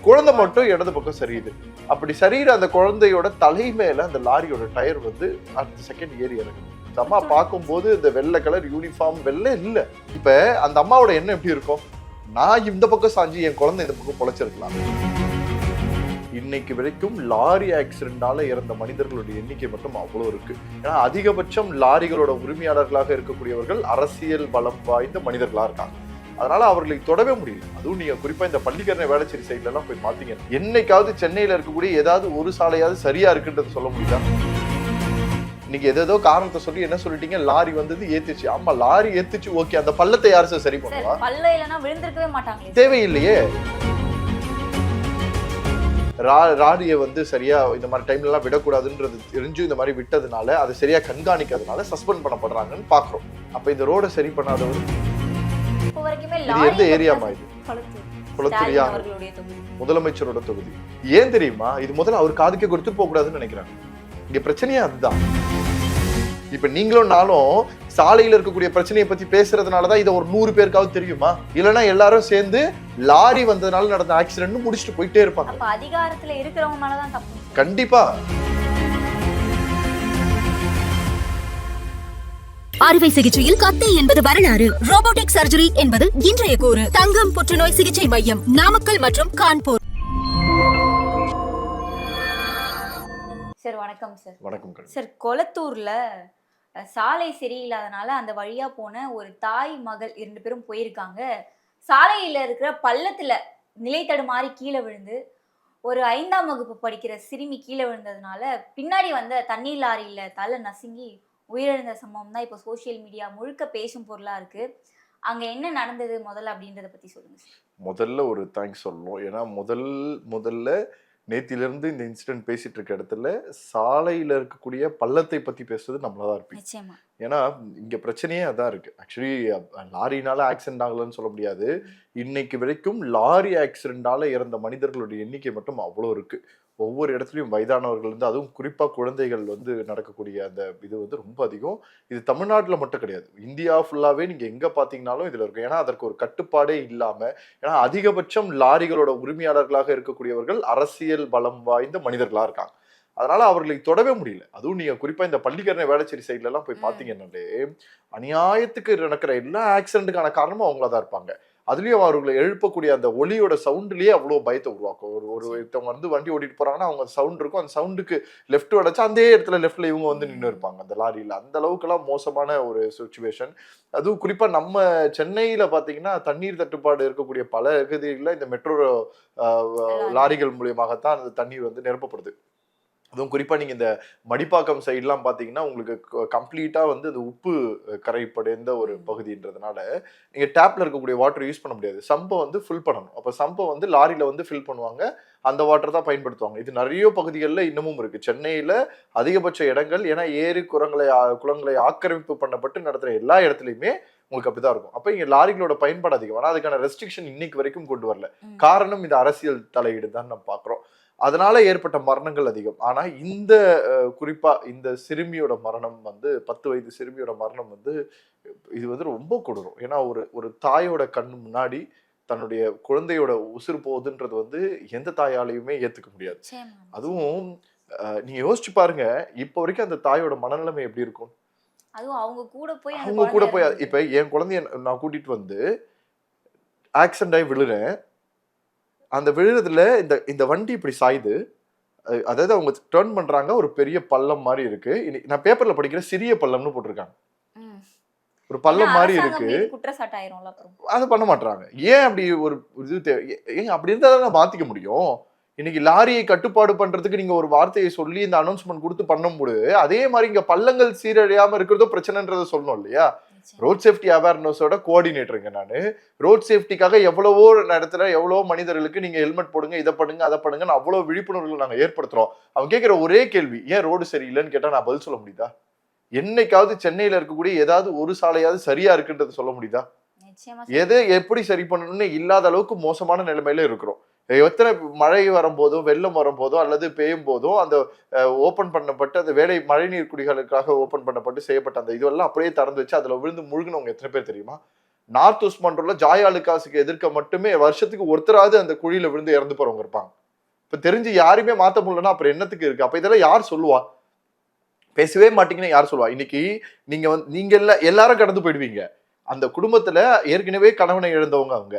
குழந்தை மட்டும் இடது பக்கம் சரியுது. அப்படி சரியிற அந்த குழந்தையோட தலை மேல அந்த லாரியோட டயர் வந்து அடுத்த செகண்ட் ஏறி இறங்குது. அந்த அம்மா பார்க்கும்போது இந்த வெள்ளை கலர் யூனிஃபார்ம் வெள்ளை இல்ல. இப்ப அந்த அம்மாவோட எண்ணம் எப்படி இருக்கும்? நான் இந்த பக்கம் சாஞ்சி என் குழந்தை இந்த பக்கம் பொழைச்சிருக்கலாம். இன்னைக்கு வரைக்கும் லாரி ஆக்சிடென்டால இறந்த மனிதர்களுடைய எண்ணிக்கை மட்டும் அவ்வளவு இருக்கு. ஏன்னா அதிகபட்சம் லாரிகளோட உரிமையாளர்களாக இருக்கக்கூடியவர்கள் அரசியல் பலம் வாய்ந்த மனிதர்களா இருக்காங்க. அதனால அவர்களை தொடவே முடியும். அதுவும் நீங்க குறிப்பா இந்த பள்ளிக்கரணை வேளச்சேரி சைட்ல எல்லாம் போய் பாத்தீங்க, என்னைக்காவது சென்னையில இருக்கக்கூடிய ஏதாவது ஒரு சாலையாவது சரியா இருக்குன்றது சொல்ல முடியுதா? நீங்க ஏதோ காரணத்தை சொல்லி என்ன சொல்லிட்டீங்க, லாரி வந்தது ஏத்துச்சு. ஆமா, லாரி ஏத்துச்சு, ஓகே. அந்த பள்ளத்தை யாரு சரி பண்ணுவா? பள்ளம் இல்லனா விழுந்திருக்கவே மாட்டாங்க. தேவையில்லையே. ராடியை வந்து சரியா இந்த மாதிரி டைம்ல எல்லாம் விடக்கூடாதுன்றது தெரிஞ்சு இந்த மாதிரி விட்டதுனால, அதை சரியா கண்காணிக்கிறதுனால சஸ்பெண்ட் பண்ணப்படுறாங்கன்னு பாக்குறோம். அப்ப இந்த ரோட சரி பண்ணாதவர் இது எந்த ஏரியாமா? இது குளத்தூரியா? முதலமைச்சரோட தொகுதி. ஏன் தெரியுமா? இது முதல்ல அவர் காதுக்கே கொடுத்து போக கூடாதுன்னு நினைக்கிறாங்க. இங்க பிரச்சனையே அதுதான். இப்ப நீங்களும் நானும் சாலையில இருக்கக்கூடிய பிரச்சனையை பத்தி பேசுறதுனாலதான் இதை ஒரு 100 பேருக்காவது தெரியுமா? இல்லைன்னா எல்லாரும் சேர்ந்து லாரி வந்ததுனால நடந்த ஆக்சிடென்ட் முடிச்சுட்டு போயிட்டே இருப்பாங்க. அதிகாரத்துல இருக்கிறவங்க மேலதான் தப்பு. கண்டிப்பா. அறுவை சிகிச்சையில் கத்தை என்பது வரலாறு, ரோபோட்டிக் சர்ஜரி என்பது இன்றைய கூறு. தங்கம் புற்றுநோய் சிகிச்சை மையம், நாமக்கல் மற்றும் கான்பூர். சார் வணக்கம் சார். வணக்கம் சார். கொளத்தூர்ல சாலை சரியில்லாதனால அந்த வழியா போன ஒரு தாய் மகள் 2 பேரும் போயிருக்காங்க. சாலையில இருக்கிற பள்ளத்துல நிலை தடுமாறி கீழே விழுந்து ஒரு 5ஆம் வகுப்பு படிக்கிற சிறுமி கீழே விழுந்ததுனால பின்னாடி வந்த தண்ணீர் லாரியில தலை நசுங்கி உயிரிழந்த சம்பவம் தான் இப்போ சோசியல் மீடியா முழுக்க பேசும் பொருளா இருக்கு. அங்க என்ன நடந்தது முதல்ல அப்படின்றத பத்தி சொல்லுங்க. முதல்ல ஒரு தேங்க்ஸ் சொல்லணும். ஏன்னா முதல்ல நேத்திலிருந்து இந்த இன்சிடென்ட் பேசிட்டு இருக்க இடத்துல சாலையில இருக்கக்கூடிய பள்ளத்தை பத்தி பேசுறது நம்மளதான் இருப்பீங்க. ஏன்னா இங்க பிரச்சனையே அதான் இருக்கு. ஆக்சுவலி லாரினால ஆக்சிடென்ட் ஆகலன்னு சொல்ல முடியாது. இன்னைக்கு வரைக்கும் லாரி ஆக்சிடென்டால இறந்த மனிதர்களுடைய எண்ணிக்கை மட்டும் அவ்வளோ இருக்கு. ஒவ்வொரு இடத்துலையும் வயதானவர்கள் வந்து, அதுவும் குறிப்பா குழந்தைகள் வந்து நடக்கக்கூடிய அந்த இது வந்து ரொம்ப அதிகம். இது தமிழ்நாட்டில் மட்டும் கிடையாது, இந்தியா ஃபுல்லாவே நீங்க எங்க பாத்தீங்கன்னாலும் இதுல இருக்கும். ஏன்னா அதற்கு ஒரு கட்டுப்பாடே இல்லாம, ஏன்னா அதிகபட்சம் லாரிகளோட உரிமையாளர்களாக இருக்கக்கூடியவர்கள் அரசியல் பலம் வாய்ந்த மனிதர்களா இருக்காங்க. அதனால அவர்களை தொடவே முடியல. அதுவும் நீங்க குறிப்பா இந்த பள்ளிக்கரணை வேளச்சேரி சைட்ல எல்லாம் போய் பாத்தீங்கன்னாலே அநியாயத்துக்கு நடக்கிற எல்லா ஆக்சிடென்ட்டுக்கான காரணமும் அவங்களதான் இருப்பாங்க. அதுலயும் அவர்களை எழுப்பக்கூடிய அந்த ஒலியோட சவுண்ட்லயே அவ்வளவு பயத்தை உருவாக்கும். ஒருத்தவங்க வந்து வண்டி ஓட்டிட்டு போறாங்கன்னா அவங்க சவுண்ட் இருக்கும், அந்த சவுண்டுக்கு லெஃப்ட் உடைச்சா அந்த இடத்துல லெஃப்ட்ல இவங்க வந்து நின்று இருப்பாங்க அந்த லாரியில. அந்த அளவுக்கு எல்லாம் மோசமான ஒரு சிச்சுவேஷன். அதுவும் குறிப்பா நம்ம சென்னையில பாத்தீங்கன்னா தண்ணீர் தட்டுப்பாடு இருக்கக்கூடிய பல பகுதிகளில் இந்த மெட்ரோ லாரிகள் மூலியமாகத்தான் அந்த தண்ணீர் வந்து நிரப்பப்படுது. அதுவும் குறிப்பா நீங்க இந்த மடிப்பாக்கம் சைட்லாம் பாத்தீங்கன்னா உங்களுக்கு கம்ப்ளீட்டா வந்து அது உப்பு கரைப்படைந்த ஒரு பகுதின்றதுனால நீங்க டேப்ல இருக்கக்கூடிய வாட்டர் யூஸ் பண்ண முடியாது. சம்பை வந்து ஃபில் பண்ணணும். அப்ப சம்பை வந்து லாரியில வந்து ஃபில் பண்ணுவாங்க, அந்த வாட்டர் தான் பயன்படுத்துவாங்க. இது நிறைய பகுதிகளில் இன்னமும் இருக்கு. சென்னையில அதிகபட்ச இடங்கள், ஏன்னா ஏரி குளங்களை ஆக்கிரமிப்பு பண்ணப்பட்டு நடத்துற எல்லா இடத்துலையுமே உங்களுக்கு அப்படிதான் இருக்கும். அப்ப இங்க லாரிகளோட பயன்பாடு அதிகம். ஆனா அதுக்கான ரெஸ்ட்ரிக்ஷன் இன்னைக்கு வரைக்கும் கொண்டு வரல. காரணம் இந்த அரசியல் தலையீடு தான் நம்ம பாக்குறோம். அதனால ஏற்பட்ட மரணங்கள் அதிகம். ஆனா இந்த குறிப்பா இந்த சிறுமியோட மரணம் வந்து 10 வயது சிறுமியோட மரணம் வந்து இது வந்து ரொம்ப கொடூரம். ஏன்னா ஒரு தாயோட கண்ணு முன்னாடி தன்னுடைய குழந்தையோட உசுறு போகுதுன்றது வந்து எந்த தாயாலையுமே ஏத்துக்க முடியாது. அதுவும் நீங்க யோசிச்சு பாருங்க, இப்ப வரைக்கும் அந்த தாயோட மனநிலைமை எப்படி இருக்கும்? அதுவும் அவங்க கூட போய் இப்ப என் குழந்தைய நான் கூட்டிட்டு வந்து ஆக்சிடென்ட் ஆகி விழுறேன். அந்த விழுறதுல இந்த வண்டி இப்படி சாயுது. அதாவது அவங்க டர்ன் பண்றாங்க, ஒரு பெரிய பள்ளம் மாதிரி இருக்கு. நான் பேப்பர்ல படிக்கிற சிறிய பள்ளம்னு போட்டிருக்காங்க. ஒரு பள்ளம் மாதிரி இருக்கு. அது பண்ண மாட்டாங்க. ஏன் அப்படி ஒரு இது ஏன் அப்படி இருந்தா தான் மாத்திக்க முடியும். இன்னைக்கு லாரியை கட்டுப்பாடு பண்றதுக்கு நீங்க ஒரு வார்த்தையை சொல்லி இந்த அனௌன்ஸ்மெண்ட் கொடுத்து பண்ணும்போது, அதே மாதிரி இங்க பள்ளங்கள் சீரழியாம இருக்கிறதோ பிரச்சனைன்றதை சொல்லணும் இல்லையா? ரோட் சேஃப்டி அவேர்னஸோட கோஆர்டினேட்டருங்க நானு. ரோட் சேஃப்டிக்காக எவ்வளவோ இடத்துல எவ்வளவோ மனிதர்களுக்கு நீங்க ஹெல்மெட் போடுங்க, இதை பண்ணுங்க, அதை பண்ணுங்கன்னு அவ்வளவு விழிப்புணர்வுகள் நாங்க ஏற்படுத்துறோம். அவங்க கேட்கிற ஒரே கேள்வி, ஏன் ரோடு சரியில்லைன்னு கேட்டா நான் பதில் சொல்ல முடியுதா? என்னைக்காவது சென்னையில இருக்கக்கூடிய ஏதாவது ஒரு சாலையாவது சரியா இருக்குன்றது சொல்ல முடியுதா? எதை எப்படி சரி பண்ணணும்னு இல்லாத அளவுக்கு மோசமான நிலைமையில இருக்கிறோம். எத்தனை மழை வரும்போதோ வெள்ளம் வரும்போதோ அல்லது பெய்யும் போதோ அந்த ஓபன் பண்ணப்பட்டு அந்த மழை நீர் குடிகளுக்காக ஓபன் பண்ணப்பட்டு செய்யப்பட்ட அந்த இதுவெல்லாம் அப்படியே திறந்து வச்சு அதுல விழுந்து முழுகினவங்க எத்தனை பேர் தெரியுமா? நார்த் உஸ்மான் ரோட்ல ஜாயாலுக்காசுக்கு எதிர்க்க மட்டுமே வருஷத்துக்கு ஒருத்தராவது அந்த குழியில விழுந்து இறந்து போறவங்க இருப்பாங்க. இப்ப தெரிஞ்சு யாருமே மாத்த முடியலன்னா அப்புறம் என்னத்துக்கு இருக்கு? அப்ப இதெல்லாம் யார் சொல்லுவா? பேசவே மாட்டீங்கன்னு யார் சொல்லுவா? இன்னைக்கு நீங்க எல்லாரும் கடந்து போயிடுவீங்க. அந்த குடும்பத்துல ஏற்கனவே கணவனை இழந்தவங்க அவங்க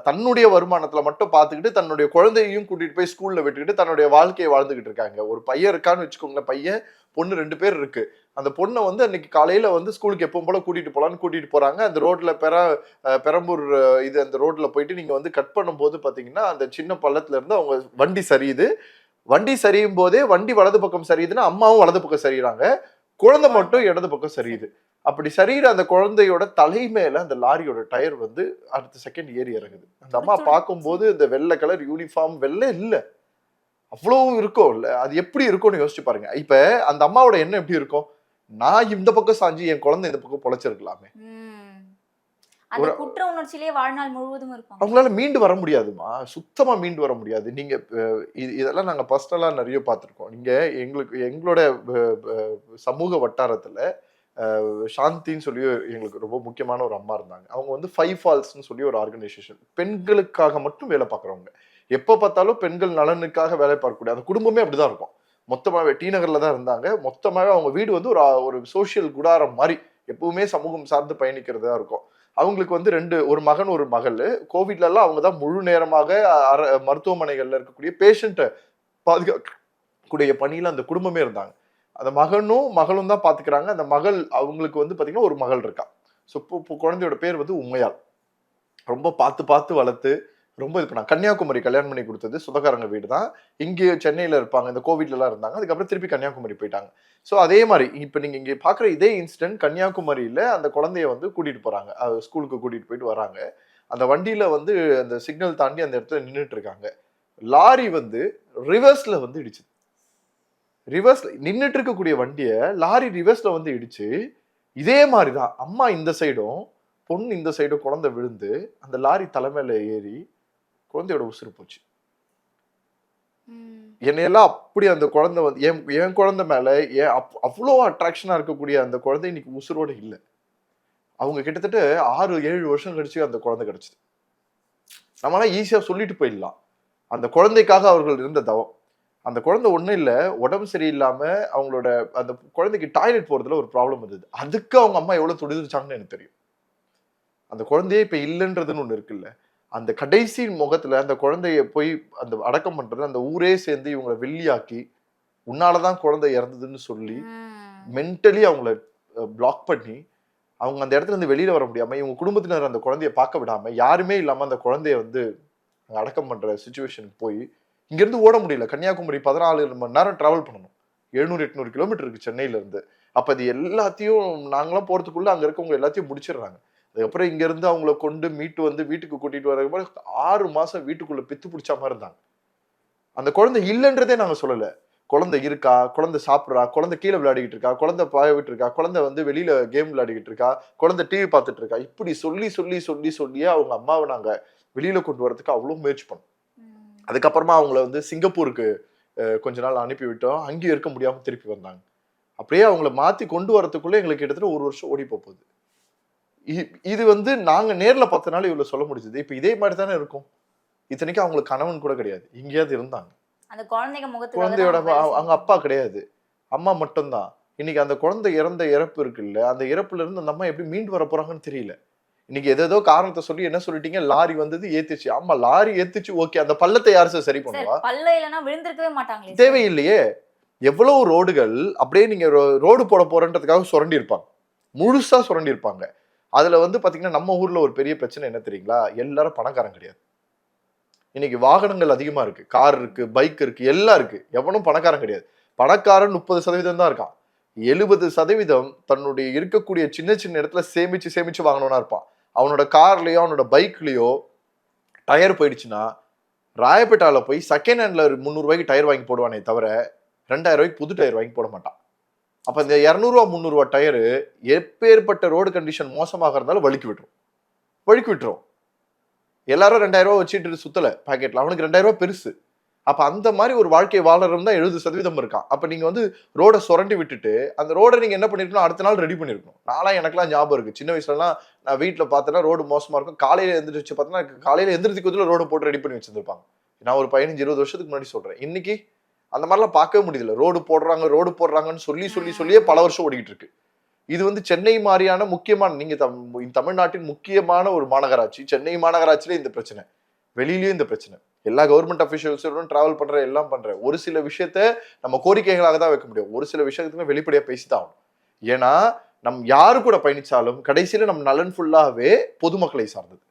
தன்னுடைய வருமானத்துல மட்டும் பாத்துக்கிட்டு தன்னுடைய குழந்தையையும் கூட்டிட்டு போய் ஸ்கூல்ல விட்டுக்கிட்டு தன்னுடைய வாழ்க்கையை வாழ்ந்துகிட்டு இருக்காங்க. ஒரு பையன் இருக்கான்னு வச்சுக்கோங்களேன், பையன் பொண்ணு 2 பேர் இருக்கு. அந்த பொண்ணை அன்னைக்கு காலையில ஸ்கூலுக்கு எப்பவும் போல கூட்டிட்டு போறாங்க. அந்த ரோட்ல பெரம்பூர் அந்த ரோட்ல போயிட்டு நீங்க கட் பண்ணும் போது பாத்தீங்கன்னா அந்த சின்ன பள்ளத்துல இருந்து அவங்க வண்டி சரியுது. வண்டி சரியும் போதே வண்டி வலது பக்கம் சரியுதுன்னா அம்மாவும் வலது பக்கம் சரியுறாங்க, குழந்தை மட்டும் இடது பக்கம் சரியுது. அப்படி சரியிற அந்த குழந்தையோட தலை மேல அந்த லாரியோட டயர் அடுத்த செகண்ட் ஏறி இறங்குது. அந்த அம்மா பார்க்கும்போது இந்த வெள்ளை கலர் யூனிஃபார்ம் வெள்ளை இல்ல, அவ்வளவு இருக்கும் இல்ல, அது எப்படி இருக்கும்னு யோசிச்சு பாருங்க. இப்ப அந்த அம்மாவோட எண்ணம் எப்படி இருக்கும்? நான் இந்த பக்கம் சாஞ்சி என் குழந்தை இந்த பக்கம் பொழைச்சிருக்கலாமே. அந்த குற்ற உணர்ச்சியிலே வாழ்நாள் முழுவதும் இருக்கும். அவங்களால மீண்டு வர முடியாதுமா, சுத்தமா மீண்டு வர முடியாது. நீங்க இதெல்லாம் நாங்க பர்சனலா நிறைய பார்த்திருக்கோம். நீங்க எங்களோட சமூக வட்டாரத்துல சாந்தின்னு சொல்லி எங்களுக்கு ரொம்ப முக்கியமான ஒரு அம்மா இருந்தாங்க. அவங்க 5 ஃபால்ஸ்ன்னு சொல்லி ஒரு ஆர்கனைசேஷன், பெண்களுக்காக மட்டும் வேலை பார்க்குறவங்க. எப்போ பார்த்தாலும் பெண்கள் நலனுக்காக வேலை பார்க்கக்கூடிய அந்த குடும்பமே அப்படிதான் இருக்கும். மொத்தமாவே டி நகர்ல தான் இருந்தாங்க. மொத்தமாவே அவங்க வீடு ஒரு சோசியல் குடாரம் மாதிரி எப்பவுமே சமூகம் சார்ந்து பயணிக்கிறதா இருக்கும். அவங்களுக்கு ஒரு மகன் ஒரு மகள். கோவிட்ல எல்லாம் அவங்க தான் முழு நேரமாக மருத்துவமனைகள்ல இருக்கக்கூடிய பேஷண்ட்டை பாதுகாக்கக்கூடிய பணியில அந்த குடும்பமே இருந்தாங்க. அந்த மகளும் தான் பாத்துக்கிறாங்க. அந்த மகள் அவங்களுக்கு பாத்தீங்கன்னா ஒரு மகள் இருக்கா. ஸோ குழந்தையோட பேர் உண்மையால். ரொம்ப பார்த்து வளர்த்து ரொம்ப இது பண்ணாங்க. கன்னியாகுமரி கல்யாணம் பண்ணி கொடுத்தது சொந்தக்காரங்க வீடு தான். இங்கே சென்னையில இருப்பாங்க, இந்த கோவிட்ல எல்லாம் இருந்தாங்க. அதுக்கப்புறம் திருப்பி கன்னியாகுமரி போயிட்டாங்க. ஸோ அதே மாதிரி இப்ப நீங்க இங்க பாக்குற இதே இன்சிடென்ட் கன்னியாகுமரியில அந்த குழந்தைய கூட்டிட்டு போறாங்க, ஸ்கூலுக்கு கூட்டிட்டு போயிட்டு வராங்க. அந்த வண்டியில அந்த சிக்னல் தாண்டி அந்த இடத்துல நின்றுட்டு இருக்காங்க. லாரி ரிவர்ஸ்ல இடிச்சுது. ரிவர்ஸ்ல நின்றுட்டு இருக்கக்கூடிய வண்டிய லாரி ரிவர்ஸ்ல இடிச்சு, இதே மாதிரிதான் அம்மா இந்த சைடும் பொண்ணு இந்த சைடும் குழந்தை விழுந்து அந்த லாரி தலைமையில ஏறி குழந்தையோட உசுறு போச்சு. என்னையெல்லாம் அப்படி அந்த குழந்தை என் குழந்தை மேல அவ்வளோ அட்ராக்ஷனா இருக்கக்கூடிய அந்த குழந்தை இன்னைக்கு உசுரோட இல்லை. அவங்க கிட்டத்தட்ட 6-7 வருஷம் கழிச்சு அந்த குழந்தை கிடைச்சது. நம்மளால ஈஸியா சொல்லிட்டு போயிடலாம். அந்த குழந்தைக்காக அவர்கள் இருந்த தவம். அந்த குழந்தை ஒன்றும் இல்லை, உடம்பு சரியில்லாம அவங்களோட அந்த குழந்தைக்கு டாய்லெட் போறதுல ஒரு ப்ராப்ளம் இருந்தது. அதுக்கு அவங்க அம்மா எவ்வளவு துடிச்சாங்கன்னு எனக்கு தெரியும். அந்த குழந்தையே இப்ப இல்லைன்றதுன்னு ஒண்ணு இருக்குல்ல, அந்த கடைசி முகத்துல அந்த குழந்தைய போய் அந்த அடக்கம் பண்றது, அந்த ஊரே சேர்ந்து இவங்களை வெள்ளியாக்கி உன்னாலதான் குழந்தை இறந்ததுன்னு சொல்லி மென்டலி அவங்கள பிளாக் பண்ணி அவங்க அந்த இடத்துல இருந்து வெளியில வர முடியாம இவங்க குடும்பத்தினர் அந்த குழந்தைய பார்க்க விடாம யாருமே இல்லாம அந்த குழந்தைய அடக்கம் பண்ற சிச்சுவேஷனுக்கு போய் இங்க இருந்து ஓட முடியல. கன்னியாகுமரி 14 மணி நேரம் டிராவல் பண்ணணும். 700-800 கிலோமீட்டர் இருக்கு சென்னையில இருந்து. அப்ப அது எல்லாத்தையும் நாங்களாம் போறதுக்குள்ள அங்க இருக்கவங்க எல்லாத்தையும் முடிச்சிடுறாங்க. அதுக்கப்புறம் இங்க இருந்து அவங்கள கொண்டு மீட்டு வீட்டுக்கு கூட்டிட்டு வர 6 மாசம் வீட்டுக்குள்ள பித்து பிடிச்ச மாதிரி இருந்தாங்க. அந்த குழந்தை இல்லைன்றதே நாங்க சொல்லல. குழந்தை இருக்கா, குழந்தை சாப்பிட்றா, குழந்தை கீழே விளையாடிக்கிட்டு இருக்கா, குழந்தை பாய விட்டு இருக்கா, குழந்தை வெளியில கேம் விளையாடிக்கிட்டு இருக்கா, குழந்தை டிவி பார்த்துட்டு இருக்கா, இப்படி சொல்லியே அவங்க அம்மாவை நாங்க வெளியில கொண்டு வரதுக்கு அவ்வளவு முயற்சி பண்ணோம். அதுக்கப்புறமா அவங்கள சிங்கப்பூருக்கு கொஞ்ச நாள் அனுப்பி விட்டோம். அங்கேயும் இருக்க முடியாம திருப்பி வந்தாங்க. அப்படியே அவங்கள மாத்தி கொண்டு வரதுக்குள்ள எங்களுக்கு கிட்டத்தட்ட 1 வருஷம் ஓடி போகுது. இது நாங்க நேர்ல பார்த்தனால இவ்வளவு சொல்ல முடிஞ்சது. இப்ப இதே மாதிரி தானே இருக்கும். இத்தனைக்கும் அவங்களுக்கு கணவன் கூட கிடையாது, எங்கேயாவது இருந்தாங்க. அந்த குழந்தையோட அவங்க அப்பா கிடையாது, அம்மா மட்டும்தான். இன்னைக்கு அந்த குழந்தை இறந்த இறப்பு இருக்குல்ல, அந்த இறப்புல இருந்து அந்த அம்மா எப்படி மீண்டு வர போறாங்கன்னு தெரியல. இன்னைக்கு ஏதோ காரணத்தை சொல்லி என்ன சொல்லிட்டீங்க, லாரி ஏத்துச்சு. ஆமா, லாரி ஏத்துச்சு, ஓகே. அந்த பள்ளத்தை யாரு சார் சரி பண்ணுவா? பள்ளம் இல்லனா விழுந்திருக்கவே மாட்டாங்களே. தேவையில்லையே. எவ்வளவு ரோடுகள் அப்படியே நீங்க ரோடு போட போறன்றதுக்காக சுரண்டி இருப்பாங்க, முழுசா சுரண்டி இருப்பாங்க. அதுல பாத்தீங்கன்னா நம்ம ஊர்ல ஒரு பெரிய பிரச்சனை என்ன தெரியுங்களா? எல்லாரும் பணக்காரன் கிடையாது. இன்னைக்கு வாகனங்கள் அதிகமா இருக்கு, கார் இருக்கு, பைக் இருக்கு, எல்லாம் இருக்கு. எவனும் பணக்காரன் கிடையாது. பணக்காரன் 30% தான் இருக்கான். 70% தன்னுடைய இருக்கக்கூடிய சின்ன சின்ன இடத்துல சேமிச்சு வாங்கணும்னா இருப்பான். அவனோட கார்லயோ அவனோட பைக்லயோ டயர் போயிடுச்சுன்னா ராயப்பேட்டால போய் செகண்ட் ஹேண்ட்ல 300 ரூபாய்க்கு டயர் வாங்கி போடுவானே தவிர 2000 ரூபாய்க்கு புது டயர் வாங்கி போட மாட்டான். அப்ப இந்த 200 ரூபா 300 ரூபா டயரு எப்பேற்பட்ட ரோடு கண்டிஷன் மோசமாக இருந்தாலும் வழுக்கி விட்டுரும். எல்லாரும் 2000 ரூபா வச்சுட்டு சுத்தல பாக்கெட்ல, அவனுக்கு 2000 ரூபாய் பெருசு. அப்ப அந்த மாதிரி ஒரு வாழ்க்கையை வாழறவன் தான் 70% இருக்கான். அப்ப நீங்க வந்து ரோட சுரண்டி விட்டுட்டு அந்த ரோட நீங்க என்ன பண்ணிருக்கணும், அடுத்த நாள் ரெடி பண்ணிருக்கணும். நான்லாம் எனக்கெல்லாம் ஞாபகம் இருக்கு. சின்ன வயசுலலாம் நான் வீட்டுல பார்த்தேன்னா ரோடு மோசமா இருக்கும். காலையில எந்திரிச்சு பார்த்தா காலையில எந்திரிக்கிறதுக்குள்ள ரோடு போட்டு ரெடி பண்ணி வச்சிருப்பாங்க. நான் ஒரு 15-20 வருஷத்துக்கு முன்னாடி சொல்றேன். இன்னைக்கு அந்த மாதிரிலாம் பார்க்கவே முடியல. ரோடு போடுறாங்கன்னு சொல்லியே பல வருஷம் ஓடிக்கிட்டு இருக்கு. இது வந்து சென்னை மாதிரியான முக்கியமான, நீங்க தமிழ்நாட்டின் முக்கியமான ஒரு மாநகராட்சி. சென்னை மாநகராட்சியிலே இந்த பிரச்சனை, வெளியிலயும் இந்த பிரச்சனை. எல்லா கவர்மெண்ட் அபிஷியல்ஸோடும் டிராவல் பண்ற, எல்லாம் பண்றேன். ஒரு சில விஷயத்த நம்ம கோரிக்கைகளாக தான் வைக்க முடியும். ஒரு சில விஷயத்துக்கு வெளிப்படையா பேசிதான் ஆகணும். ஏன்னா நம் யாரு கூட பயணிச்சாலும் கடைசியில நம்ம நலன் ஃபுல்லாவே பொதுமக்களை சார்ந்தது.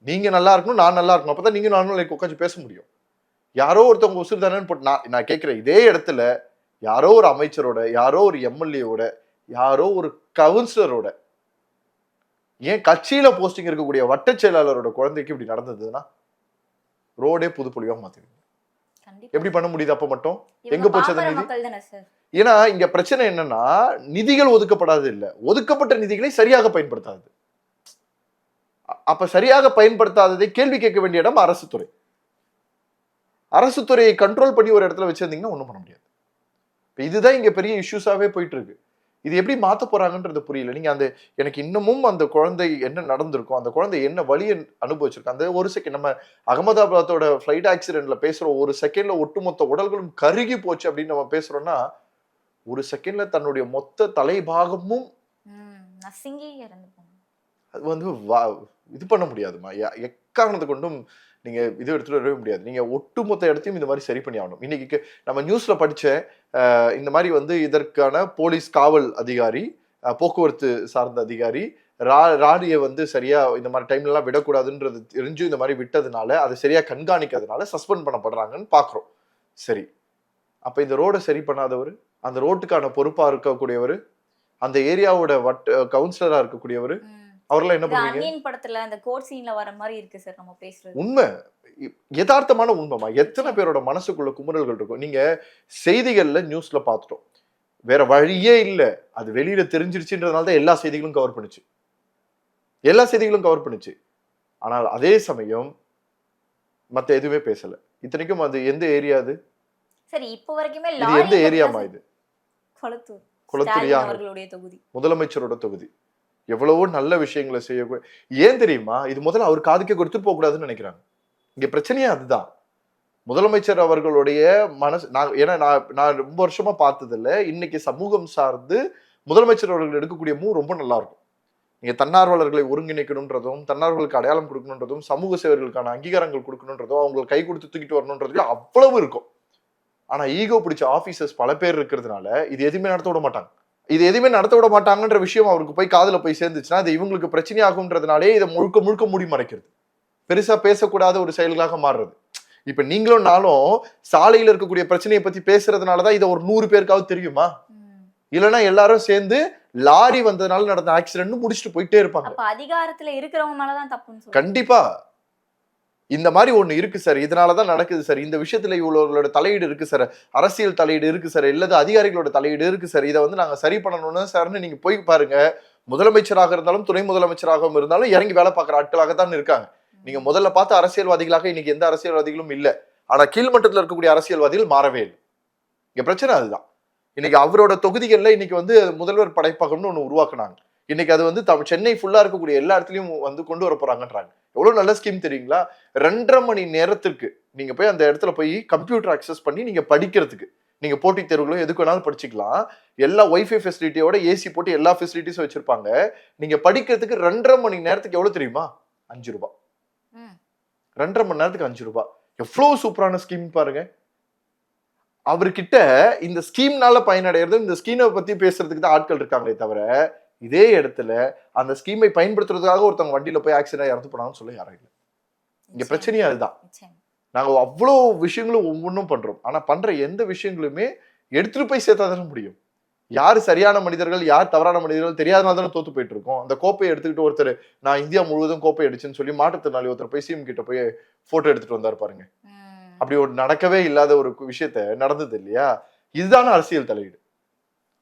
நீங்க நல்லா இருக்கணும், நான் நல்லா இருக்கணும். அப்பதான் நீங்க நானும் உட்காந்து பேச முடியும். யாரோ ஒருத்தவங்க உசுறு தானேன்னு போட்டு நான் கேட்கிறேன், இதே இடத்துல யாரோ ஒரு அமைச்சரோட, யாரோ ஒரு எம்எல்ஏவோட, யாரோ ஒரு கவுன்சிலரோட, ஏன் கட்சியில போஸ்டிங் இருக்கக்கூடிய வட்ட செயலாளரோட குழந்தைக்கு இப்படி நடந்ததுன்னா ரோடே புதுப்பொலிவா மாத்திருங்க. எப்படி பண்ண முடியுது? அப்ப மட்டும் எங்க போச்சு அந்த நிதி? ஏன்னா இங்க பிரச்சனை என்னன்னா, நிதிகள் ஒதுக்கப்படாது இல்ல, ஒதுக்கப்பட்ட நிதிகளை சரியாக பயன்படுத்தாது. அப்ப சரியாக பயன்படுத்தாததை கேள்வி கேட்க வேண்டிய இடம் அரசு துறை. அரசு துறையை கண்ட்ரோல் பண்ணி ஒரு இடத்துல வச்சிருந்தீங்கன்னா ஒண்ணும் பண்ண முடியாது. இதுதான் இங்க பெரிய இஷ்யூஸாவே போயிட்டு இருக்கு. இது எப்படி மாத்த போறாங்கன்றது புரியல. நீங்க அந்த எனக்கு இன்னமும் அந்த குழந்தை என்ன நடந்திருக்கும், அந்த குழந்தை என்ன வழியை அனுபவிச்சிருக்கும், அந்த ஒரு செகண்ட் நம்ம அகமதாபாத்தோட ஃபிளைட் ஆக்சிடென்ட்ல பேசுறோம், ஒரு செகண்ட்ல ஒட்டுமொத்த உடல்களும் கருகி போச்சு அப்படின்னு நம்ம பேசுறோம்னா, ஒரு செகண்ட்ல தன்னுடைய மொத்த தலைபாகமும் அது வந்து இது பண்ண முடியாதுமா. எக்காரணத்தை கொண்டும் நீங்க இது எடுத்துட்டு வரவே முடியாது. நீங்க ஒட்டுமொத்த இடத்தையும் இந்த மாதிரி சரி பண்ணி ஆகணும். இன்னைக்கு நம்ம நியூஸ்ல படிச்ச இந்த மாதிரி வந்து இதற்கான போலீஸ் காவல் அதிகாரி, போக்குவரத்து சார்ந்த அதிகாரி ராடியை வந்து சரியா இந்த மாதிரி டைம்ல எல்லாம் விடக்கூடாதுன்றது தெரிஞ்சு இந்த மாதிரி விட்டதுனால, அதை சரியா கண்காணிக்கிறதுனால சஸ்பெண்ட் பண்ணப்படுறாங்கன்னு பாக்குறோம். சரி, அப்ப இந்த ரோடை சரி பண்ணாதவர், அந்த ரோட்டுக்கான பொறுப்பா இருக்கக்கூடியவர், அந்த ஏரியாவோட கவுன்சிலரா இருக்கக்கூடியவர், அவரெல்லாம் என்ன பண்ணுவீங்க? அன்னியன் படத்துல அந்த கோட் சீன்ல வர மாதிரி இருக்கு சார் நம்ம பேசுறது. உண்மை, யதார்த்தமான உண்மைமா. எத்தனை பேரோட மனசுக்குள்ள குமுறல்கள் இருக்கும். நீங்க செய்திகள்ல நியூஸ்ல பார்த்துட்டோம், வேற வழியே இல்ல, அது வெளியில தெரிஞ்சிருச்சுன்றதுனால தான் எல்லா செய்திகளும் கவர் பண்ணுச்சு. ஆனால் அதே சமயம் மத்த எதுவுமே பேசல. இத்தனைக்கும் அது எந்த ஏரியா? அது சரி, இப்போ வரைக்குமே இது எந்த ஏரியாமா? இது கொளத்தூர் அவர்களுடைய தொகுதி, முதலமைச்சரோட தொகுதி. எவ்வளவோ நல்ல விஷயங்களை செய்யக்கூடிய, ஏன் தெரியுமா, இது முதல்ல அவர் காதுக்கே கொடுத்துட்டு போக கூடாதுன்னு நினைக்கிறாங்க. இங்க பிரச்சனையே அதுதான். முதலமைச்சர் அவர்களுடைய மனசு, ஏன்னா நான் ரொம்ப வருஷமா பார்த்ததில்ல, இன்னைக்கு சமூகம் சார்ந்து முதலமைச்சர் அவர்கள் எடுக்கக்கூடிய ரொம்ப நல்லா இருக்கும். நீங்க தன்னார்வலர்களை ஒருங்கிணைக்கணும்ன்றதும், தன்னார்வர்களுக்கு அடையாளம் கொடுக்கணுன்றதும், சமூக சேவர்களுக்கான அங்கீகாரங்கள் கொடுக்கணுன்றதும், அவங்களுக்கு கை கொடுத்து தூக்கிட்டு வரணுன்றதுல அவ்வளவு இருக்கும். ஆனா ஈகோ பிடிச்ச ஆபீசர்ஸ் பல பேர் இருக்கிறதுனால இது எதுவுமே நடத்த விட மாட்டாங்கன்ற விஷயம் அவருக்கு போய் காதுல போய் சேர்ந்துச்சுன்னா அது இவங்களுக்கு பிரச்சனை ஆகும்ன்றதுனாலே இதை முழுக்க மூடி மறைக்கிறது, பெருசா பேசக்கூடாத ஒரு செயல்களாக மாறுறது. இப்ப நீங்களும் நானும் சாலையில இருக்கக்கூடிய பிரச்சனையை பத்தி பேசுறதுனாலதான் இதை ஒரு 100 பேருக்காவது தெரியுமா? இல்லைன்னா எல்லாரும் சேர்ந்து லாரி வந்ததுனால நடந்த ஆக்சிடென்ட் முடிச்சுட்டு போயிட்டே இருப்பாங்க. அதிகாரத்துல இருக்கிறவங்க மேலதான் தப்புன்னு கண்டிப்பா இந்த மாதிரி ஒண்ணு இருக்கு சார், இதனாலதான் நடக்குது சார், இந்த விஷயத்துல இவ்வளோட தலையீடு இருக்கு சார், அரசியல் தலையீடு இருக்கு சார், இல்லது அதிகாரிகளோட தலையீடு இருக்கு சார், இதை வந்து நாங்க சரி பண்ணணும்னு சார்னு நீங்க போய் பாருங்க. முதலமைச்சராக இருந்தாலும் துணை முதலமைச்சராகவும் இருந்தாலும் இறங்கி வேலை பார்க்குற ஆட்களாகத்தான் இருக்காங்க. நீங்க முதல்ல பார்த்த அரசியல்வாதிகளாக இன்னைக்கு எந்த அரசியல்வாதிகளும் இல்லை. ஆனா கீழ்மட்டத்தில் இருக்கக்கூடிய அரசியல்வாதிகள் மாறவே இல்லை. இங்க பிரச்சனை அதுதான். இன்னைக்கு அவரோட தொகுதிகளில் இன்னைக்கு வந்து முதல்வர் படைப்பகம்னு ஒண்ணு உருவாக்குனாங்க. இன்னைக்கு அது வந்து சென்னை ஃபுல்லா இருக்கக்கூடிய எல்லா இடத்துலயும் வந்து கொண்டு வர போறாங்கன்றாங்க. எவ்வளவு நல்ல ஸ்கீம் தெரியுங்களா? 2.5 மணி நேரத்துக்கு நீங்க போய் அந்த இடத்துல போய் கம்ப்யூட்டர் அக்சஸ் பண்ணி நீங்க படிக்கிறதுக்கு, நீங்க போட்டித் தேர்வுகளும் எதுக்கு வேணாலும் படிச்சுக்கலாம். எல்லா ஒய்ஃபை ஃபெசிலிட்டியோட ஏசி போட்டு எல்லா ஃபெசிலிட்டிஸும் வச்சிருப்பாங்க. நீங்க படிக்கிறதுக்கு 2.5 மணி நேரத்துக்கு எவ்வளவு தெரியுமா? 5 ரூபாய். 2.5 மணி நேரத்துக்கு 5 ரூபாய். எவ்வளவு சூப்பரான ஸ்கீம் பாருங்க. அவர்கிட்ட இந்த ஸ்கீம்னால பயனடைகிறது, இந்த ஸ்கீமை பத்தி பேசுறதுக்கு தான் ஆட்கள் இருக்காங்களே தவிர, இதே இடத்துல அந்த ஸ்கீமை பயன்படுத்துறதுக்காக ஒருத்தவங்க வண்டியில போய் ஆக்சிடென்ட் இறந்து போனாங்கன்னு சொல்ல யாரும் இல்லை. இங்க பிரச்சனையே அதுதான். நாங்க அவ்வளோ விஷயங்களும் ஒவ்வொன்றும் பண்றோம். ஆனா பண்ற எந்த விஷயங்களுமே எடுத்துட்டு போய் சேர்த்தாதானே முடியும். யாரு சரியான மனிதர்கள், யார் தவறான மனிதர்கள் தெரியாதனால தானே தோத்து போயிட்டு இருக்கோம். அந்த கோப்பையை எடுத்துக்கிட்டு ஒருத்தர், நான் இந்தியா முழுவதும் கோப்பை அடிச்சுன்னு சொல்லி மாற்றுத்திறனாளி ஒருத்தர் போய் சிஎம் கிட்ட போய் போட்டோ எடுத்துட்டு வந்தாரு பாருங்க. அப்படி ஒரு நடக்கவே இல்லாத ஒரு விஷயத்த நடந்தது இல்லையா? இதுதான அரசியல் தலையீடு.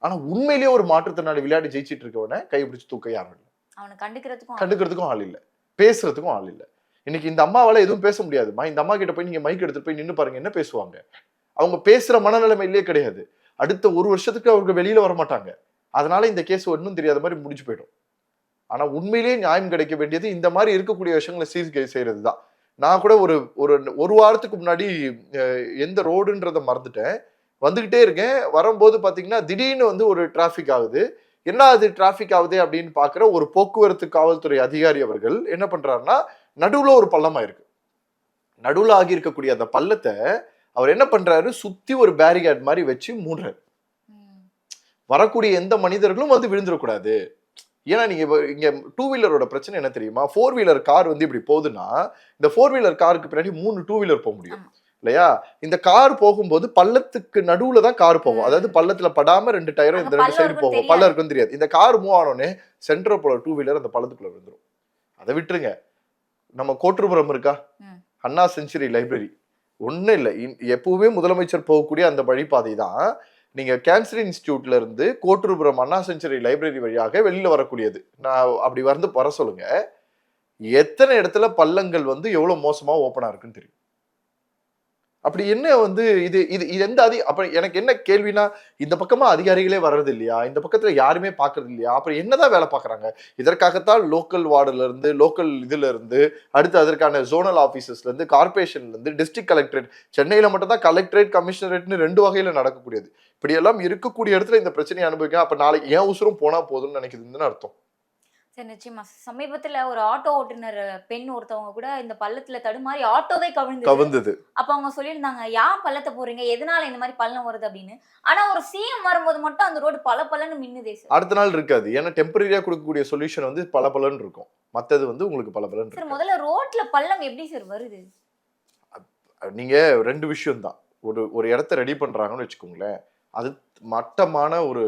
ஆனா உண்மையிலேயே ஒரு மாற்றுத்திறனாளி விளையாடி ஜெயிச்சிட்டு இருக்கவன கைப்பிடிச்சு தூக்க யாரும் இல்லை. அவனை கண்டுக்கிறதுக்கும் ஆள் இல்லை, பேசுறதுக்கும் ஆள் இல்லை. இன்னைக்கு இந்த அம்மாவால எதுவும் பேச முடியாதுமா. இந்த அம்மா கிட்ட போய் நீங்க மைக் எடுத்துட்டு போய் நின்று பாருங்க, என்ன பேசுவாங்க? அவங்க பேசுற மனநிலைமையிலே கிடையாது. அடுத்த 1 வருஷத்துக்கு அவங்க வெளியில வர மாட்டாங்க. அதனால இந்த கேஸ் ஒன்றும் தெரியாத மாதிரி முடிஞ்சு போயிடும். ஆனா உண்மையிலேயே நியாயம் கிடைக்க வேண்டியது இந்த மாதிரி இருக்கக்கூடிய விஷயங்களை சீர்கே செய்யறது தான். நான் கூட ஒரு வாரத்துக்கு முன்னாடி எந்த ரோடுன்றதை மறந்துட்டேன், வந்துகிட்டே இருக்கேன். வரும்போது பாத்தீங்கன்னா திடீர்னு வந்து ஒரு டிராபிக் ஆகுது. என்ன அது டிராபிக் ஆகுது அப்படின்னு பாக்குற ஒரு போக்குவரத்து காவல்துறை அதிகாரி அவர்கள் என்ன பண்றாருன்னா, நடுவுல ஒரு பள்ளமா இருக்கு. நடுவுல ஆகி இருக்கக்கூடிய அந்த பள்ளத்தை அவர் என்ன பண்றாரு, சுத்தி ஒரு பேரிகேட் மாதிரி வச்சு மூடுறாரு. வரக்கூடிய எந்த மனிதர்களும் வந்து விழுந்துடக்கூடாது. ஏன்னா நீங்க இங்க 2 வீலரோட பிரச்சனை என்ன தெரியுமா, 4 வீலர் கார் வந்து இப்படி போகுதுன்னா இந்த 4 வீலர் காருக்கு பின்னாடி 3 2 வீலர் போக முடியும் இல்லையா? இந்த கார் போகும்போது பள்ளத்துக்கு நடுவுல தான் கார் போகும். அதாவது பள்ளத்துல படாம 2 டயரும் இந்த 2 சைடு போகும். பள்ளம் இருக்குன்னு தெரியாது. இந்த கார் மூவ் ஆனோடனே சென்டர் போல 2 வீலர் அந்த பள்ளத்துக்குள்ள விழுந்துரும். அதை விட்டுருங்க. நம்ம கோட்டூர்புரம் இருக்கா, அண்ணா செஞ்சுரி லைப்ரரி, ஒன்றும் இல்லை, எப்பவுமே முதலமைச்சர் போகக்கூடிய அந்த வழிபாதை தான். நீங்க கேன்சர் இன்ஸ்டிடியூட்ல இருந்து கோட்டூர்புரம் அண்ணா செஞ்சுரி லைப்ரரி வழியாக வெளியில வரக்கூடியது. நான் அப்படி வந்து வர சொல்லுங்க, எத்தனை இடத்துல பள்ளங்கள் வந்து எவ்வளவு மோசமா ஓப்பனா இருக்குன்னு தெரியும். அப்படி என்ன வந்து இது இது இது எந்த அப்ப எனக்கு என்ன கேள்வினா, இந்த பக்கமா அதிகாரிகளே வர்றது இல்லையா, இந்த பக்கத்துல யாருமே பாக்குறது இல்லையா, அப்புறம் என்னதான் வேலை பாக்குறாங்க? இதற்காகத்தான் லோக்கல் வார்டுல இருந்து, லோக்கல் இதுல இருந்து, அடுத்து அதற்கான ஜோனல் ஆபீசஸ்ல இருந்து, கார்பரேஷன்ல இருந்து, டிஸ்ட்ரிக்ட் கலெக்டரேட், சென்னையில மட்டும் தான் கலெக்டரேட் கமிஷனரேட்னு 2 வகையில நடக்கக்கூடியது. இப்படி எல்லாம் இருக்கக்கூடிய இடத்துல இந்த பிரச்சனையை அனுபவிக்க, அப்ப நாளைக்கு ஏன் உசுரும் போனா போதும்னு நினைக்குதுன்னு அர்த்தம். சரி, நிச்சயமா. சமீபத்துல ஒரு ஆட்டோ ஓட்டுநர் பெண் ஒருத்தவங்க கூட இந்த பள்ளத்துல தடுமாறி ஆட்டோவே கவிழ்ந்தது. அப்ப அவங்க சொல்லியிருந்தாங்க, ஏன் பள்ளத்தை போறீங்க, எதனால இந்த மாதிரி பள்ளம் வருது அப்படின்னு. ஆனா ஒரு சிஎம் வரும்போது மட்டும் அந்த ரோடு பலன்னு மின்னுதே சார். அடுத்த நாள் இருக்காது. ஏன்னா டெம்பரரியா கொடுக்கக்கூடிய சொல்யூஷன் வந்து பலன்னு இருக்கும், மத்தது வந்து உங்களுக்கு பலன்னு இருக்கும். முதல்ல ரோட்ல பள்ளம் எப்படி சார் வருது? நீங்க 2 விஷயம் தான். ஒரு இடத்த ரெடி பண்றாங்கன்னு வச்சுக்கோங்களேன், அது மட்டமான ஒரு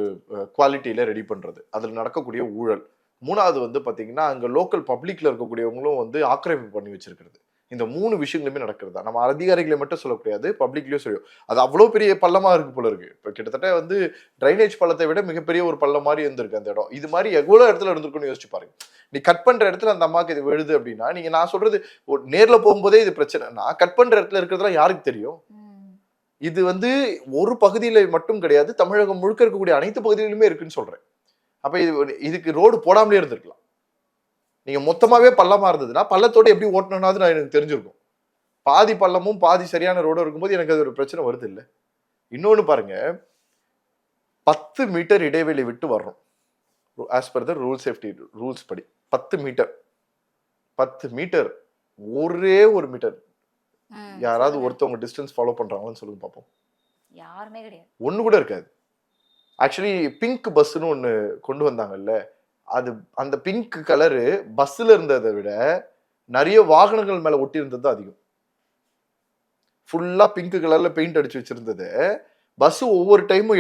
குவாலிட்டியில ரெடி பண்றது, அதுல நடக்கக்கூடிய ஊழல். 3வது வந்து பாத்தீங்கன்னா அங்க லோக்கல் பப்ளிக்ல இருக்கக்கூடியவங்களும் வந்து ஆக்கிரமிப்பு பண்ணி வச்சிருக்கிறது. இந்த 3 விஷயங்களுமே நடக்கிறதா. நம்ம அதிகாரிகளை மட்டும் சொல்லக்கூடாது, பப்ளிக்லயும் சொல்லும். அது அவ்வளவு பெரிய பள்ளமா இருக்கு போல இருக்கு. இப்ப கிட்டத்தட்ட வந்து டிரைனேஜ் பள்ளத்தை விட மிகப்பெரிய ஒரு பள்ளம் மாதிரி இருந்திருக்கு அந்த இடம். இது மாதிரி எவ்வளவு இடத்துல இருந்திருக்குன்னு யோசிச்சு பாருங்க. நீ கட் பண்ற இடத்துல அந்த அம்மாக்கு இது விழுது அப்படின்னா, நீங்க நான் சொல்றது நேர்ல போகும்போதே இது பிரச்சனைனா, கட் பண்ற இடத்துல இருக்கிறதுலாம் யாருக்கு தெரியும்? இது வந்து ஒரு பகுதியில மட்டும் கிடையாது, தமிழகம் முழுக்க இருக்கக்கூடிய அனைத்து பகுதிகளிலுமே இருக்குன்னு சொல்றேன். அப்ப இதுக்கு ரோடு போடாமலே இருந்திருக்கலாம். நீங்க மொத்தமாவே பள்ளமா இருந்ததுன்னா பள்ளத்தோட எப்படி ஓட்டணும்னாவது நான் எனக்கு தெரிஞ்சிருக்கும். பாதி பள்ளமும் பாதி சரியான ரோடும் இருக்கும்போது எனக்கு அது ஒரு பிரச்சனை வருது இல்ல. இன்னொன்னு பாருங்க, 10 மீட்டர் இடைவெளி விட்டு வர்றோம். As per the rule safety rules படி 10 மீட்டர் ஒரே ஒரு மீட்டர் யாராவது ஒருத்தவங்க டிஸ்டன்ஸ் ஃபாலோ பண்றாங்கன்னு சொல்லுங்க பாப்போம். யாருமே கிடையாது. ஒண்ணு கூட இருக்காது. ஆக்சுவலி பிங்க் பஸ்ன்னு ஒன்று கொண்டு வந்தாங்கல்ல, அது அந்த பிங்க் கலரு பஸ்ஸில் இருந்ததை விட நிறைய வாகனங்கள் மேலே ஒட்டி இருந்தது தான் அதிகம். ஃபுல்லாக பிங்க் கலரில் பெயிண்ட் அடிச்சு வச்சிருந்தது. பஸ் ஒவ்வொரு டைமும்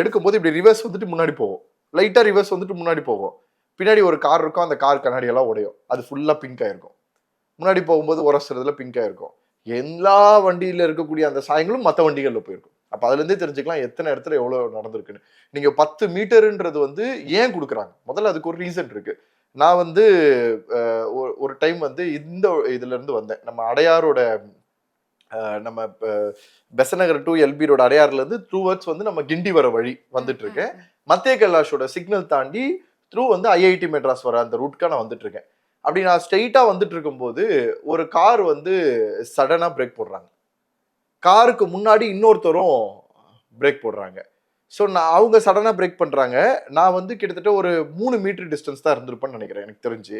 எடுக்கும்போது இப்படி ரிவர்ஸ் வந்துட்டு முன்னாடி போகும், லைட்டாக ரிவர்ஸ் வந்துட்டு முன்னாடி போகும். பின்னாடி ஒரு கார் இருக்கும், அந்த கார் கண்ணாடியெல்லாம் உடையும், அது ஃபுல்லாக பிங்க் ஆயிருக்கும். முன்னாடி போகும்போது உரசுறதுல பிங்க் ஆயிருக்கும். எல்லா வண்டியில் இருக்கக்கூடிய அந்த சாயங்களும் மற்ற வண்டிகளில் போயிருக்கும். அப்ப அதுல இருந்தே தெரிஞ்சுக்கலாம் எத்தனை இடத்துல எவ்வளவு நடந்திருக்குன்னு. நீங்க 10 மீட்டர்ன்றது வந்து ஏன் கொடுக்குறாங்க, முதல்ல அதுக்கு ஒரு ரீசன் இருக்கு. நான் வந்து ஒரு டைம் வந்து இந்த இதுல இருந்து வந்தேன், நம்ம அடையாரோட நம்ம பெசநகர் டு எல்பி ரோடு அடையாறுல இருந்து த்ரூவர்ட்ஸ் வந்து நம்ம கிண்டி வர வழி வந்துட்டு இருக்கேன். மத்திய கைலாஷோட சிக்னல் தாண்டி த்ரூ வந்து ஐஐடி மெட்ராஸ் வர அந்த ரூட்கா நான் வந்துட்டு இருக்கேன். அப்படி நான் ஸ்ட்ரெயிட்டா வந்துட்டு இருக்கும்போது ஒரு கார் வந்து சடனா பிரேக் போடுறாங்க. காருக்கு முன்னாடி இன்னொருத்தரும் பிரேக் போடுறாங்க. ஸோ அவங்க சடனாக பிரேக் பண்ணுறாங்க. நான் வந்து கிட்டத்தட்ட ஒரு 3 மீட்டர் டிஸ்டன்ஸ் தான் இருந்திருப்பேன்னு நினைக்கிறேன் எனக்கு தெரிஞ்சு.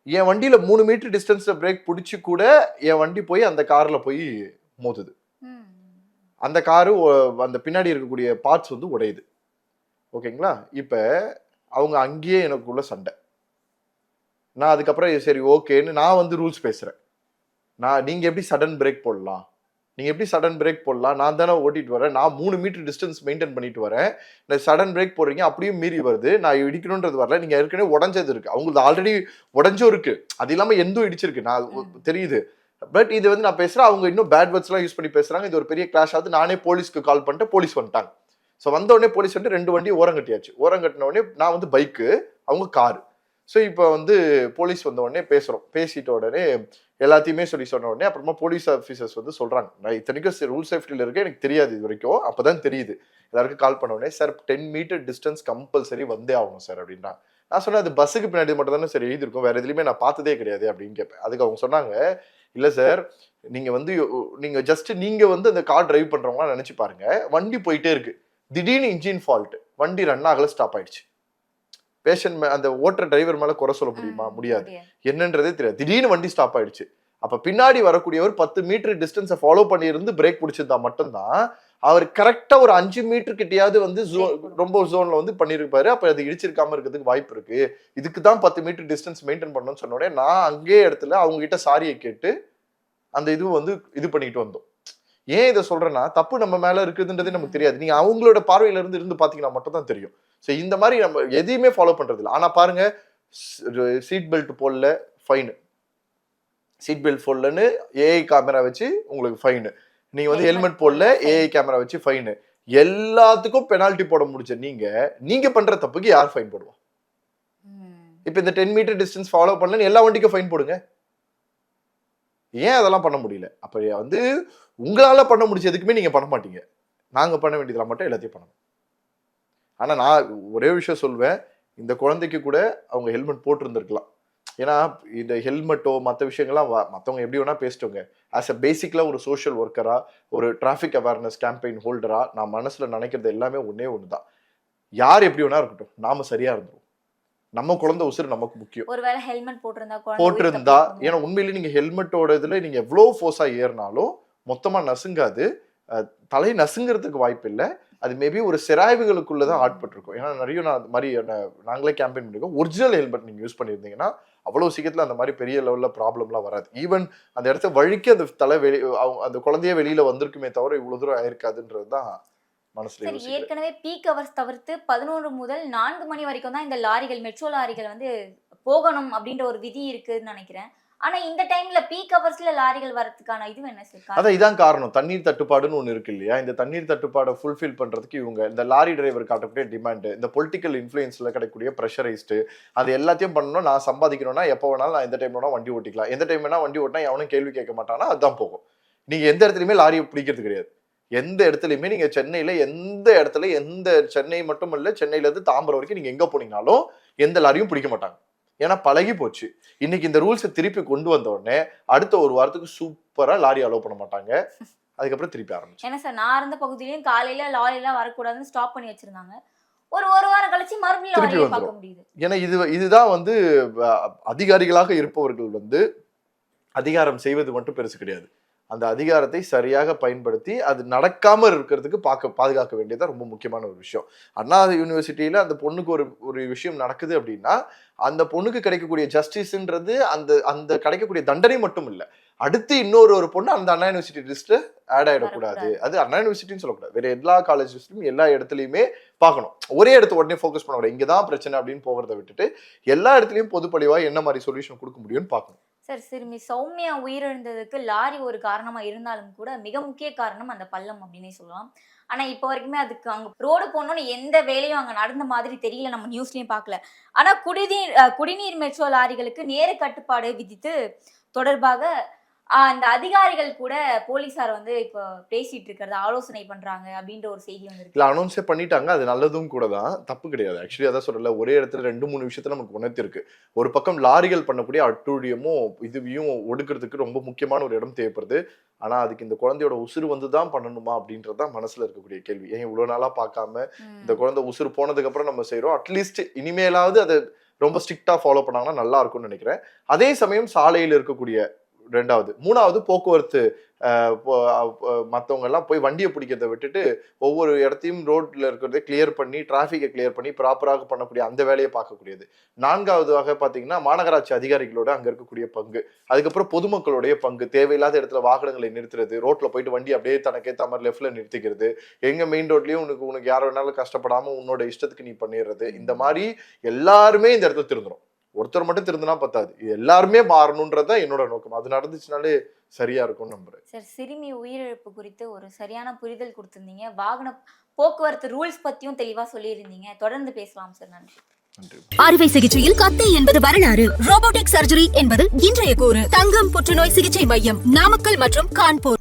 என் வண்டியில் 3 மீட்டர் டிஸ்டன்ஸில் பிரேக் பிடிச்சி கூட என் வண்டி போய் அந்த காரில் போய் மோதுது. அந்த காரு அந்த பின்னாடி இருக்கக்கூடிய பார்ட்ஸ் வந்து உடையுது. ஓகேங்களா? இப்போ அவங்க அங்கேயே எனக்குள்ள சண்டை. நான் அதுக்கப்புறம் சரி ஓகேன்னு நான் வந்து ரூல்ஸ் பேசுகிறேன். நீங்கள் எப்படி சடன் பிரேக் போடலாம், நான் தானே ஓட்டிட்டு வரேன், நான் 3 மீட்டர் டிஸ்டன்ஸ் மெயின்டைன் பண்ணிட்டு வரேன், நான் சடன் பிரேக் போடுறீங்க, அப்படியும் மீறி வருது, நான் இடிக்கணும்ன்றது வரல, நீங்க ஏற்கனவே உடஞ்சது இருக்கு, அவங்களுக்கு ஆல்ரெடி உடஞ்சும் இருக்கு, அது இல்லாம எந்தும் இடிச்சிருக்கு, நான் தெரியுது. பட் இது வந்து நான் பேசுறேன், அவங்க இன்னும் பேட் வேர்ட்ஸ் எல்லாம் யூஸ் பண்ணி பேசுறாங்க. இது ஒரு பெரிய கிளாஷ் ஆகுது. நானே போலீஸ்க்கு கால் பண்ணிட்டு போலீஸ் வந்துட்டாங்க. ஸோ வந்த உடனே போலீஸ் வந்து 2 வண்டி ஓரம் கட்டியாச்சு. ஓரம் கட்டின உடனே நான் வந்து பைக்கு, அவங்க காரு. ஸோ இப்போ வந்து போலீஸ் வந்த உடனே பேசுறோம். பேசிட்ட உடனே எல்லாத்தையுமே சொன்ன உடனே அப்புறமா போலீஸ் ஆஃபீஸர்ஸ் வந்து சொல்றாங்க, நான் இத்தனைக்கும் ரூல் சேஃப்டியில் இருக்க எனக்கு தெரியாது இது வரைக்கும், அப்பதான் தெரியுது. எல்லாருக்கும் கால் பண்ண உடனே சார் 10 மீட்டர் டிஸ்டன்ஸ் கம்பல்சரி வந்தே ஆகணும் சார் அப்படின்னா. நான் சொன்னேன் அது பஸ்ஸுக்கு பின்னாடி மட்டும் தானே சார் எழுதிருக்கும், வேற எதுலையுமே நான் பார்த்ததே கிடையாது அப்படின்னு கேட்பேன். அதுக்கு அவங்க சொன்னாங்க, இல்ல சார் நீங்க வந்து நீங்க ஜஸ்ட் நீங்க வந்து அந்த கார் டிரைவ் பண்றவங்களா நினைச்சு பாருங்க, வண்டி போயிட்டே இருக்கு, திடீர்னு இன்ஜின் ஃபால்ட், வண்டி ரன் ஆகல, ஸ்டாப் ஆயிடுச்சு. பேஷண்ட் அந்த ஓட்டுற டிரைவர் மேல குறை சொல்ல முடியுமா? முடியாது. என்னன்றதே தெரியாது, திடீர்னு வண்டி ஸ்டாப் ஆயிடுச்சு. அப்ப பின்னாடி வரக்கூடியவர் 10 மீட்டர் டிஸ்டன்ஸை ஃபாலோ பண்ணி இருந்து பிரேக் பிடிச்சிருந்தா மட்டும்தான் அவர் கரெக்டா ஒரு 5 மீட்டர் கிட்டயாவது வந்து ரொம்ப ஜோன்ல வந்து பண்ணிருப்பாரு. அப்ப அது இடிச்சிருக்காம இருக்கிறதுக்கு வாய்ப்பு இருக்கு. இதுக்கு தான் 10 மீட்டர் டிஸ்டன்ஸ் மெயின்டைன் பண்ணணும்னு சொன்ன உடனே நான் அங்கே இடத்துல அவங்க கிட்ட சாரியை கேட்டு அந்த இது வந்து இது பண்ணிட்டு வந்தோம். ஏன் இதை சொல்றேன்னா, தப்பு நம்ம மேல இருக்குதுன்றதே நமக்கு தெரியாது. நீங்க அவங்களோட பார்வையில இருந்து பாத்தீங்கன்னா மட்டும் தான் தெரியும். சோ இந்த மாதிரி நம்ம எதையுமே ஃபாலோ பண்றது இல்லை. ஆனா பாருங்க, சீட் பெல்ட் போடல ஃபைன், சீட் பெல்ட் போடலன்னு ஏஐ கேமரா வச்சு உங்களுக்கு ஃபைன், நீங்க வந்து ஹெல்மெட் போடல ஏஐ கேமரா வச்சு ஃபைன், எல்லாத்துக்கும் பெனால்டி போட முடிச்ச நீங்க பண்ற தப்புக்கு யார் ஃபைன் போடுவா? இப்ப இந்த 10 மீட்டர் டிஸ்டன்ஸ் ஃபாலோ பண்ணலன்னு எல்லா வண்டிக்கும் ஃபைன் போடுங்க. ஏன் அதெல்லாம் பண்ண முடியல? அப்ப வந்து உங்களால பண்ண முடிச்ச எதுக்குமே நீங்க பண்ண மாட்டீங்க. நாங்க பண்ண வேண்டியதுல மட்டும் எல்லாத்தையும் பண்ணணும். ஆனா நான் ஒரே விஷயம் சொல்வேன், இந்த குழந்தைக்கு கூட அவங்க ஹெல்மெட் போட்டிருந்திருக்கலாம். ஏன்னா இந்த ஹெல்மெட்டோ மற்ற விஷயங்கள்லாம் மற்றவங்க எப்படி வேணா பேசிட்டோங்க. ஆஸ் அ பேசிக்லா ஒரு சோஷியல் ஒர்க்கரா, ஒரு டிராஃபிக் அவேர்னஸ் கேம்பெயின் ஹோல்டரா நான் மனசுல நினைக்கிறது எல்லாமே ஒண்ணுதான், யார் எப்படி வேணா இருக்கட்டும், நாம சரியா இருந்துரும். நம்ம குழந்தை உசுறு நமக்கு முக்கியம். ஒருவேளை ஹெல்மெட் போட்டிருந்தா, ஏன்னா உண்மையிலேயே நீங்க ஹெல்மெட்டோட இதுல நீங்க எவ்வளவு ஃபோர்ஸா ஏறினாலும் மொத்தமா நசுங்காது, தலை நசுங்கிறதுக்கு வாய்ப்பு இல்லை. அது மேபி ஒரு சிராய்வுகளுக்குள்ளதான் ஆட்பட்டிருக்கும். ஏன்னா நிறைய நான் அந்த மாதிரி நாங்களே கேம்பெயின் பண்ணிருக்கோம். ஒரிஜினல் ஹெல்மெட் நீங்க யூஸ் பண்ணியிருந்தீங்கன்னா அவ்வளவு சீக்கிரத்துல அந்த மாதிரி பெரிய லெவல்ல ப்ராப்ளம்லாம் வராது. ஈவன் அந்த இடத்த வழிக்கு அந்த தலை அந்த குழந்தைய வெளியில வந்திருக்குமே தவிர இவ்வளவு தூரம் ஆயிருக்காதுன்றதுதான் மனசுல. ஏற்கனவே பீக் ஹவர்ஸ் தவிர்த்து 11 முதல் 4 மணி வரைக்கும் தான் இந்த லாரிகள், மெட்ரோ லாரிகள் வந்து போகணும் அப்படின்ற ஒரு விதி இருக்குன்னு நினைக்கிறேன். ஆனா இந்த டைம்ல பீக் ஹவர்ஸ்ல லாரிகள் வரதுக்கான இது என்ன சார்? அதான் இதான் காரணம். தண்ணீர் தட்டுப்பாடுன்னு ஒண்ணு இருக்கு இல்லையா? இந்த தண்ணீர் தட்டுப்பாடை ஃபுல்ஃபில் பண்றதுக்கு இவங்க இந்த லாரி டிரைவர் காட்டக்கூடிய டிமாண்ட், இந்த பொலிட்டிக்கல் இன்ஃப்ளூயன்ஸ்ல கிடைக்கக்கூடிய ப்ரெஷரைஸ்டு, அது எல்லாத்தையும் பண்ணணும். நான் சம்பாதிக்கணும்னா எப்போ வேணாலும் நான் எந்த டைம் வேணா வண்டி ஓட்டிக்கலாம், எந்த டைம் வேணா வண்டி ஓட்டினா எவனும் கேள்வி கேட்க மாட்டானா, அதுதான் போகும். நீங்க எந்த இடத்துலயுமே லாரியை பிடிக்கிறது கிடையாது. எந்த இடத்துலயுமே நீங்க சென்னையில எந்த இடத்துல, எந்த சென்னை மட்டும் இல்ல, சென்னையில இருந்து தாம்பரம் வரைக்கும் நீங்க எங்க போனீங்கனாலும் எந்த லாரியும் பிடிக்க மாட்டாங்க. ஏன்னா பழகி போச்சு. இன்னைக்கு இந்த ரூல்ஸை திருப்பி கொண்டு வந்த உடனே அடுத்த ஒரு வாரத்துக்கு சூப்பரா லாரி அலோவ் பண்ண மாட்டாங்க. அதுக்கப்புறம் திருப்பி ஆரம்பிச்சு. ஏன்னா சார், நான் இருந்த பகுதியிலையும் காலையில லாரி எல்லாம் வரக்கூடாதுன்னு ஸ்டாப் பண்ணி வச்சிருந்தாங்க. ஒரு வாரம் கழிச்சு மறுபடியும் லாரியை பார்க்க முடியுது. ஏன்னா இதுதான் வந்து அதிகாரிகளாக இருப்பவர்கள் வந்து அதிகாரம் செய்வது மட்டும் பெருசு கிடையாது. அந்த அதிகாரத்தை சரியாக பயன்படுத்தி அது நடக்காம இருக்கிறதுக்கு பாதுகாக்க வேண்டியது ரொம்ப முக்கியமான ஒரு விஷயம். அண்ணா யூனிவர்சிட்டியில அந்த பொண்ணுக்கு ஒரு விஷயம் நடக்குது அப்படின்னா, அந்த பொண்ணுக்கு கிடைக்கக்கூடிய ஜஸ்டிஸ்ன்றது அந்த கிடைக்கக்கூடிய தண்டனை மட்டும் இல்ல, அடுத்து இன்னொரு பொண்ணு அந்த அண்ணா யூனிவர்சிட்டி லிஸ்ட்ல ஆட் ஆயிடக்கூடாது. அது அண்ணா யூனிவர்சிட்டின்னு சொல்லக்கூடாது, வேற எல்லா காலேஜஸ்லயும் எல்லா இடத்துலயுமே பார்க்கணும். ஒரே இடத்த உடனே ஃபோக்கஸ் பண்ணக்கூடாது, இங்கதான் பிரச்சனை அப்படின்னு போகிறத விட்டுட்டு எல்லா இடத்துலயும் பொதுப்படிவா என்ன மாதிரி சொல்யூஷன் கொடுக்க முடியும்னு பார்க்கணும். சார், சிறுமி சௌமியா உயிரிழந்ததுக்கு லாரி ஒரு காரணமா இருந்தாலும் கூட மிக முக்கிய காரணம் அந்த பள்ளம் அப்படின்னே சொல்லலாம். ஆனா இப்ப வரைக்குமே அதுக்கு அங்க ரோடு போனோன்னு எந்த வேலையும் அங்க நடந்த மாதிரி தெரியல, நம்ம நியூஸ்லயும் பார்க்கல. ஆனா குடிநீர் மெட்ரோ லாரிகளுக்கு நேர கட்டுப்பாடு விதித்து தொடர்பாக அந்த அதிகாரிகள் கூட போலீசார் வந்து இப்ப பேசிட்டு இருக்கிறது, ஆலோசனை பண்றாங்க அப்படின்ற ஒரு செய்தி வந்து இல்ல, அனௌன்ஸே பண்ணிட்டாங்க. அது நல்லதும் கூட தான், தப்பு கிடையாது. ஆக்சுவலி அதான் சொல்லல, ஒரே இடத்துல 2-3 விஷயத்துல நமக்கு உணர்த்திருக்கு. ஒரு பக்கம் லாரிகள் பண்ணக்கூடிய அட்டூழியமும் இதுவையும் ஒடுக்கிறதுக்கு ரொம்ப முக்கியமான ஒரு இடம் தேவைப்படுது. ஆனா அதுக்கு இந்த குழந்தையோட உசுறு வந்துதான் பண்ணணுமா அப்படின்றதுதான் மனசுல இருக்கக்கூடிய கேள்வி. ஏன் இவ்வளவு நாளா பார்க்காம இந்த குழந்தை உசுறு போனதுக்கு அப்புறம் நம்ம செய்யறோம். அட்லீஸ்ட் இனிமேலாவது அதை ரொம்ப ஸ்ட்ரிக்டா ஃபாலோ பண்ணாங்கன்னா நல்லா இருக்கும்னு நினைக்கிறேன். அதே சமயம் சாலையில் இருக்கக்கூடிய 2வது 3வது போக்குவரத்து மற்றவங்க எல்லாம் போய் வண்டியை பிடிக்கிறத விட்டுட்டு ஒவ்வொரு இடத்தையும் ரோட்ல இருக்கிறத கிளியர் பண்ணி, டிராஃபிக்கை கிளியர் பண்ணி ப்ராப்பராக பண்ணக்கூடிய அந்த வேலையை பார்க்கக்கூடியது. 4வதாக பார்த்தீங்கன்னா மாநகராட்சி அதிகாரிகளோட அங்க இருக்கக்கூடிய பங்கு, அதுக்கப்புறம் பொதுமக்களுடைய பங்கு, தேவையில்லாத இடத்துல வாகனங்களை நிறுத்துறது, ரோட்ல போயிட்டு வண்டி அப்படியே தனக்கேற்ற மாதிரி லெஃப்ட்ல நிறுத்திக்கிறது, எங்க மெயின் ரோட்லயும் உனக்கு யார் வேணாலும் கஷ்டப்படாம உன்னோட இஷ்டத்துக்கு நீ பண்ணிடுறது, இந்த மாதிரி எல்லாருமே இந்த இடத்துல திருந்துரும். ஒருத்தர் மட்டும் திருந்தினா பத்தாது, எல்லாருமே மாறணும்ன்றதான் என்னோட நோக்கம். அது நடந்துச்சுனாலே சரியா இருக்கும்னு நம்புறேன். சார், சிறுமி உயிரிழப்பு குறித்து ஒரு சரியான புரிதல் கொடுத்திருந்தீங்க. வாகன போக்குவரத்து ரூல்ஸ் பத்தியும் தெளிவா சொல்லியிருந்தீங்க. தொடர்ந்து பேசலாம் சார். நன்றி. அறுவை சிகிச்சையில் கத்தை என்பது வரலாறு, ரோபோட்டிக் சர்ஜரி என்பது இன்றைய கூறு. தங்கம் புற்றுநோய் சிகிச்சை மையம், நாமக்கல் மற்றும் கான்பூர்.